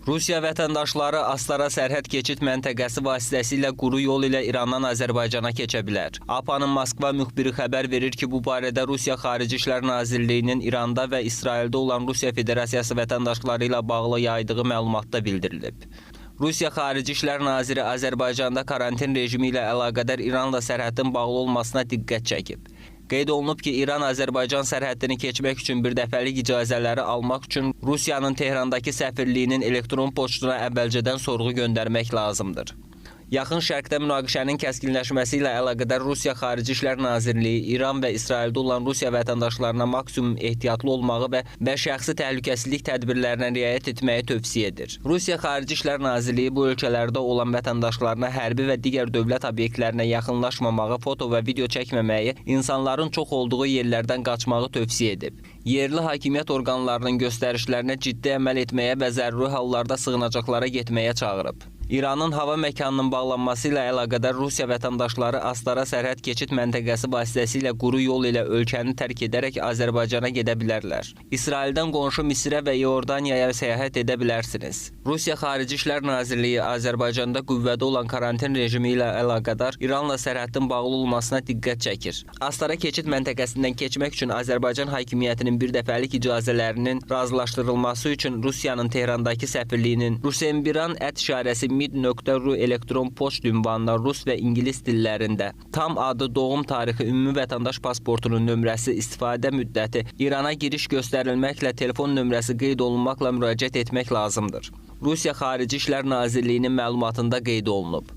Rusiya vətəndaşları Astara sərhəd keçid məntəqəsi vasitəsilə quru yol ilə İrandan Azərbaycana keçə bilər. APA-nın Moskva müxbiri xəbər verir ki, bu barədə Rusiya Xarici İşlər Nazirliyinin İranda və İsraildə olan Rusiya Federasiyası vətəndaşları ilə bağlı yaydığı məlumatda bildirilib. Rusiya Xarici İşlər Naziri Azərbaycanda karantin rejimi ilə əlaqədar İranla sərhədin bağlı olmasına diqqət çəkib. Qeyd olunub ki, İran Azərbaycan sərhəddini keçmək üçün birdəfəlik icazələri almaq üçün Rusiyanın Tehrandakı səfirliyinin elektron poçtuna əvvəlcədən sorğu göndərmək lazımdır. Yaxın Şərqdə münaqişənin kəskinləşməsi ilə əlaqədar Rusiya Xarici İşlər Nazirliyi İran və İsraildə olan Rusiya vətəndaşlarına maksimum ehtiyatlı olmağı və şəxsi təhlükəsizlik tədbirlərinə riayət etməyi tövsiyə edir. Rusiya Xarici İşlər Nazirliyi bu ölkələrdə olan vətəndaşlarına hərbi və digər dövlət obyektlərinə yaxınlaşmamağı, foto və video çəkməməyi, insanların çox olduğu yerlərdən qaçmağı tövsiyə edib. Yerli hakimiyyət orqanlarının göstərişlərinə ciddi əməl etməyə və zəruri hallarda sığınacaqlara getməyə çağırıb. İranın hava məkanının bağlanması ilə əlaqədar Rusiya vətəndaşları Astara sərhəd keçid məntəqəsi vasitəsilə quru yol ilə ölkəni tərk edərək Azərbaycana gedə bilərlər. İsraildən qonşu Misrə və Iordaniyaya səyahət edə bilərsiniz. Rusiya Xarici İşlər Nazirliyi Azərbaycanda qüvvədə olan karantin rejimi ilə əlaqədar İranla sərhədin bağlı olmasına diqqət çəkir. Astara keçid məntəqəsindən keçmək üçün Azərbaycan hakimiyyətinin birdəfəlik icazələrinin razılaşdırılması üçün Rusiyanın Tehrandakı səfirliyinin rusenbiran@ mid.ru elektron poçt ünvanına rus və ingilis dillərində tam adı, doğum tarixi, ümumi vətəndaş pasportunun nömrəsi, istifadə müddəti, İrana giriş göstərilməklə telefon nömrəsi qeyd olunmaqla müraciət etmək lazımdır. Rusiya Xarici İşlər Nazirliyinin məlumatında qeyd olunub.